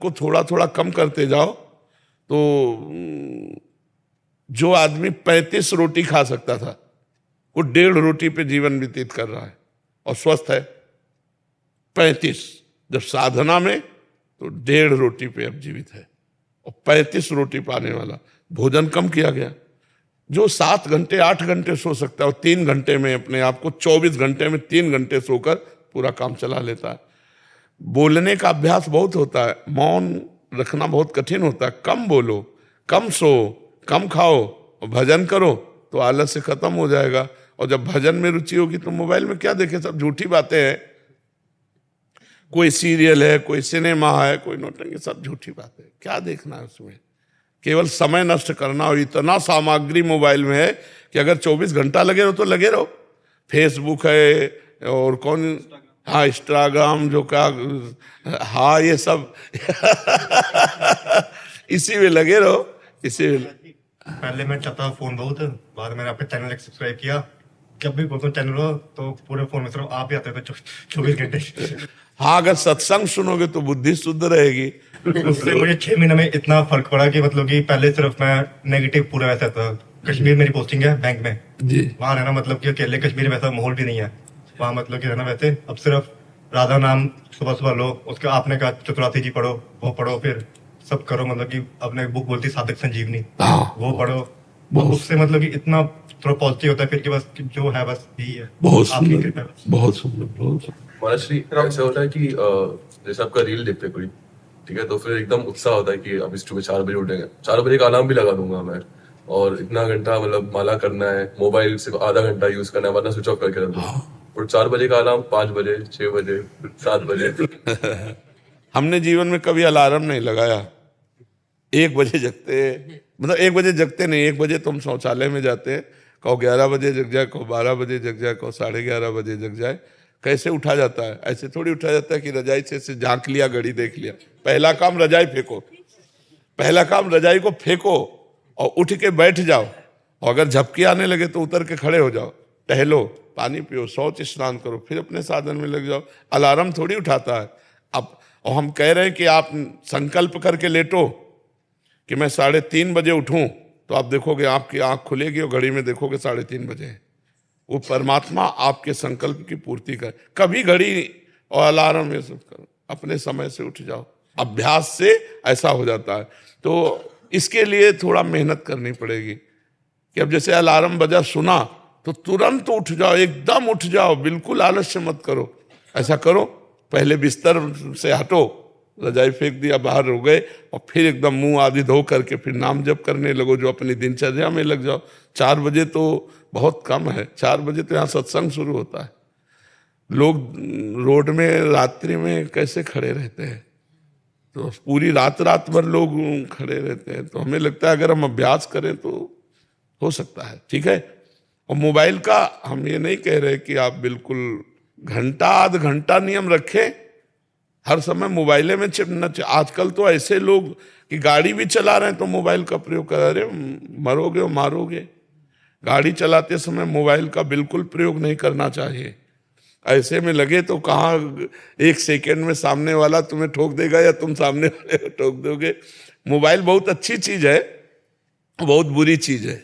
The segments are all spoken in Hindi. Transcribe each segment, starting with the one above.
को थोड़ा थोड़ा कम करते जाओ तो जो आदमी 35 रोटी खा सकता था वो 1.5 रोटी पे जीवन व्यतीत कर रहा है और स्वस्थ है। 35 जब साधना में तो 1.5 रोटी पे अब जीवित है और 35 रोटी पाने वाला। भोजन कम किया गया। जो 7 घंटे 8 घंटे सो सकता है और 3 घंटे में अपने आप को 24 घंटे में 3 घंटे सोकर पूरा काम चला लेता है। बोलने का अभ्यास बहुत होता है, मौन रखना बहुत कठिन होता है। कम बोलो, कम सो, कम खाओ और भजन करो तो आलस्य खत्म हो जाएगा। और जब भजन में रुचि होगी तो मोबाइल में क्या देखे, सब झूठी बातें हैं। कोई सीरियल है, कोई सिनेमा है, कोई नौटंकी, सब झूठी बातें। क्या देखना है उसमें, केवल समय नष्ट करना। और इतना सामग्री मोबाइल में है कि अगर 24 घंटा लगे रहो तो लगे रहो। फेसबुक है और कौन, हाँ इंस्टाग्राम, जो क्या, हाँ ये सब इसी में लगे रहो, इसी में। पहले मैं चाहता था फोन बहुत, बाद में मैंने अपने चैनल एक सब्सक्राइब किया। जब भी कोई चैनल हो तो पूरे फोन में सिर्फ आप ही आते थे 24 घंटे। हाँ, अगर सत्संग सुनोगे तो बुद्धि शुद्ध रहेगी। उससे मुझे 6 महीने में इतना फर्क पड़ा कि मतलब कि पहले सिर्फ मैं नेगेटिव पूरा वैसा था। कश्मीर मेरी पोस्टिंग है बैंक में जी। वहाँ रहना मतलब कि अकेले कश्मीर वैसा माहौल भी नहीं है वहाँ, मतलब कि रहना वैसे। अब सिर्फ राधा नाम सुबह सुबह लो, उसका आपने कहा चतुरार्थी जी पढ़ो, वो पढ़ो, फिर सब करो। मतलब कि अपने बुक बोलती साधक संजीवनी, वो पढ़ो। उससे मतलब कि इतना थोड़ा पॉजिटिव होता है फिर कि बस जो है बस यही है। बहुत आपकी सुंदर, कृपा है। बहुत सुंदर, बहुत सुंदर। महाराष्ट्री ऐसा होता है कि जैसे आपका रील देखते हैं कोई, ठीक है, तो फिर एकदम उत्साह होता है कि अब इस सुबह 4 बजे उठेंगे। 4 बजे का अलार्म भी लगा दूंगा मैं, और इतना घंटा मतलब माला करना है, मोबाइल सिर्फ आधा घंटा यूज करना है वरना स्विच ऑफ करके रख दूंगा। और 4 बजे का अलार्म 5 बजे, 6 बजे, 7 बजे। हमने जीवन में कभी अलार्म नहीं लगाया। 1 बजे जगते, मतलब 1 बजे जगते नहीं, 1 बजे तुम शौचालय में जाते, कहो 11 बजे जग जाए, कहो 12 बजे जग जाए, कहो 11:30 बजे जग जाए। कैसे उठा जाता है? ऐसे थोड़ी उठा जाता है कि रजाई से झांक लिया, घड़ी देख लिया। पहला काम रजाई फेंको, पहला काम रजाई को फेंको और उठ के बैठ जाओ। और अगर झपकी आने लगे तो उतर के खड़े हो जाओ, टहलो, पानी पियो, शौच स्नान करो, फिर अपने साधन में लग जाओ। अलार्म थोड़ी उठाता है। अब और हम कह रहे हैं कि आप संकल्प करके लेटो कि मैं 3:30 बजे उठूं, तो आप देखोगे आपकी आंख खुलेगी और घड़ी में देखोगे 3:30 बजे। वो परमात्मा आपके संकल्प की पूर्ति कर। कभी घड़ी और अलार्म ये सब करो, अपने समय से उठ जाओ। अभ्यास से ऐसा हो जाता है। तो इसके लिए थोड़ा मेहनत करनी पड़ेगी कि अब जैसे अलार्म बजा, सुना तो तुरंत उठ जाओ, एकदम उठ जाओ, बिल्कुल आलस्य मत करो। ऐसा करो, पहले बिस्तर से हटो, रजाई फेंक दिया, बाहर हो गए, और फिर एकदम मुंह आदि धो करके फिर नाम जप करने लगो, जो अपनी दिनचर्या में लग जाओ। 4 बजे तो बहुत कम है, 4 बजे तो यहाँ सत्संग शुरू होता है। लोग रोड में रात्रि में कैसे खड़े रहते हैं, तो पूरी रात भर लोग खड़े रहते हैं। तो हमें लगता है अगर हम अभ्यास करें तो हो सकता है, ठीक है। और मोबाइल का हम ये नहीं कह रहे कि आप बिल्कुल घंटा आध घंटा नियम रखें, हर समय मोबाइले में चिपना। आजकल तो ऐसे लोग कि गाड़ी भी चला रहे हैं तो मोबाइल का प्रयोग कर रहे, मरोगे और मारोगे। गाड़ी चलाते समय मोबाइल का बिल्कुल प्रयोग नहीं करना चाहिए। ऐसे में लगे तो कहाँ 1 सेकेंड में सामने वाला तुम्हें ठोक देगा या तुम सामने वाले को ठोक दोगे। मोबाइल बहुत अच्छी चीज है, बहुत बुरी चीज है,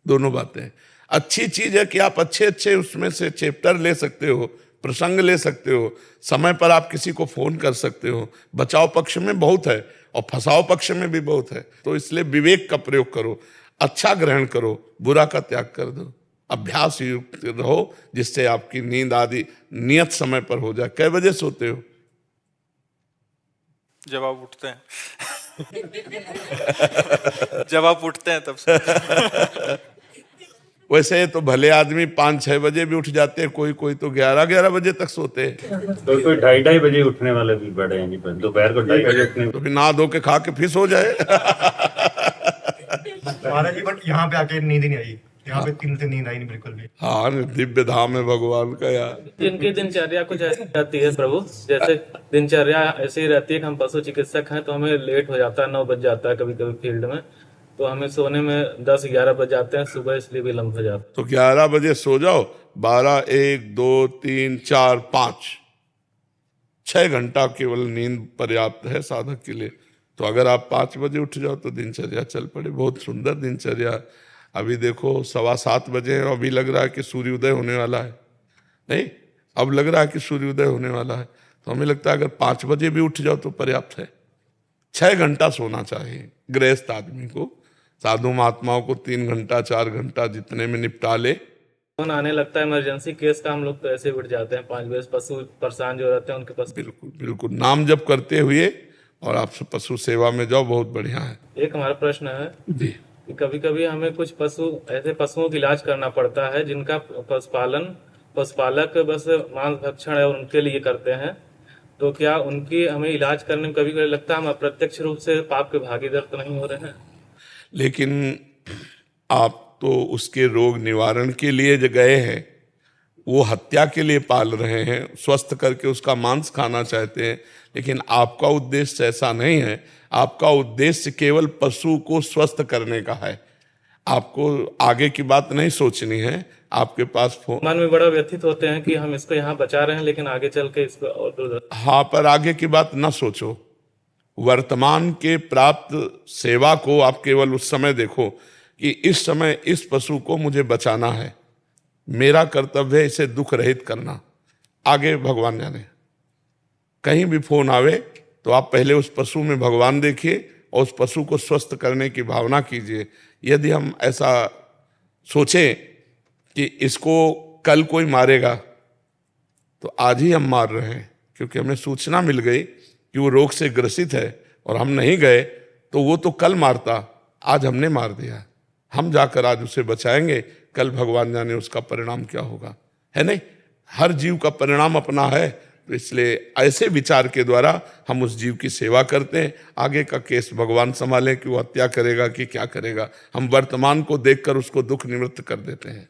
दोनों बातें। अच्छी चीज है कि आप अच्छे अच्छे उसमें से चैप्टर ले सकते हो, प्रसंग ले सकते हो, समय पर आप किसी को फोन कर सकते हो। बचाव पक्ष में बहुत है और फंसाव पक्ष में भी बहुत है। तो इसलिए विवेक का प्रयोग करो, अच्छा ग्रहण करो, बुरा का त्याग कर दो। अभ्यास युक्त रहो जिससे आपकी नींद आदि नियत समय पर हो जाए। कै बजे सोते हो? जब आप उठते हैं। जब आप उठते हैं तब से। वैसे तो भले आदमी 5-6 बजे भी उठ जाते हैं, कोई कोई तो 11-11 बजे तक सोते हैं। तो कोई 2:30 बजे उठने वाले भी बड़े हैं जी, दोपहर को 2:30 बजे उठने। तो फिर नहा धो के खा के फिर सो जाए। महाराज जी, बट यहाँ पे आके नींद ही नहीं आई। यहाँ पे 3 से नींद आई नहीं बिल्कुल भी। हाँ, दिव्य धाम है भगवान का यार। इनकी दिनचर्या कुछ ऐसी रहती है प्रभु, जैसे दिनचर्या ऐसी ही रहती है कि हम पशु चिकित्सक हैं तो हमें लेट हो जाता है, 9 बज जाता है कभी कभी फील्ड में, तो हमें सोने में 10-11 बज जाते हैं सुबह, इसलिए विलम्ब हो जाता है। तो 11 बजे सो जाओ, 12, 1, 2, 3, 4, 5 6 घंटा केवल नींद पर्याप्त है साधक के लिए। तो अगर आप 5 बजे उठ जाओ तो दिनचर्या चल पड़े, बहुत सुंदर दिनचर्या। अभी देखो 7:15 बजे हैं, अभी लग रहा है कि सूर्योदय होने वाला है। नहीं, अब लग रहा है कि सूर्योदय होने वाला है। तो हमें लगता है अगर 5 बजे भी उठ जाओ तो पर्याप्त है। 6 घंटा सोना चाहिए गृहस्थ आदमी को। साधु महात्माओं को 3 घंटा 4 घंटा जितने में निपटा ले। फोन आने लगता है इमरजेंसी केस का, हम लोग तो ऐसे उठ जाते हैं 5 बजे। पशु परेशान जो रहते हैं उनके पास। बिल्कुल बिल्कुल, नाम जप करते हुए और आप पशु सेवा में जाओ, बहुत बढ़िया है। एक हमारा प्रश्न है जी, कि कभी कभी हमें कुछ ऐसे पशुओं का इलाज करना पड़ता है जिनका पशुपालक बस मांस भक्षण है उनके लिए करते हैं। तो क्या उनकी हमें इलाज करने में कभी कभी लगता है हम अप्रत्यक्ष रूप से पाप के भागीदार तो नहीं हो रहे हैं? लेकिन आप तो उसके रोग निवारण के लिए जो गए हैं, वो हत्या के लिए पाल रहे हैं, स्वस्थ करके उसका मांस खाना चाहते हैं। लेकिन आपका उद्देश्य ऐसा नहीं है। आपका उद्देश्य केवल पशु को स्वस्थ करने का है। आपको आगे की बात नहीं सोचनी है। आपके पास फोन, मन में बड़ा व्यथित होते हैं कि हम इसको यहाँ बचा रहे हैं लेकिन आगे चल के इसको और हाँ, पर आगे की बात ना सोचो। वर्तमान के प्राप्त सेवा को आप केवल उस समय देखो कि इस समय इस पशु को मुझे बचाना है, मेरा कर्तव्य है इसे दुख रहित करना। आगे भगवान जाने। कहीं भी फोन आवे तो आप पहले उस पशु में भगवान देखिए और उस पशु को स्वस्थ करने की भावना कीजिए। यदि हम ऐसा सोचें कि इसको कल कोई मारेगा, तो आज ही हम मार रहे हैं, क्योंकि हमें सूचना मिल गई कि वो रोग से ग्रसित है और हम नहीं गए तो वो तो कल मारता, आज हमने मार दिया। हम जाकर आज उसे बचाएंगे, कल भगवान जाने उसका परिणाम क्या होगा, है नहीं? हर जीव का परिणाम अपना है। तो इसलिए ऐसे विचार के द्वारा हम उस जीव की सेवा करते हैं। आगे का केस भगवान संभालें कि वो हत्या करेगा कि क्या करेगा। हम वर्तमान को देखकर उसको दुख निवृत्त कर देते हैं।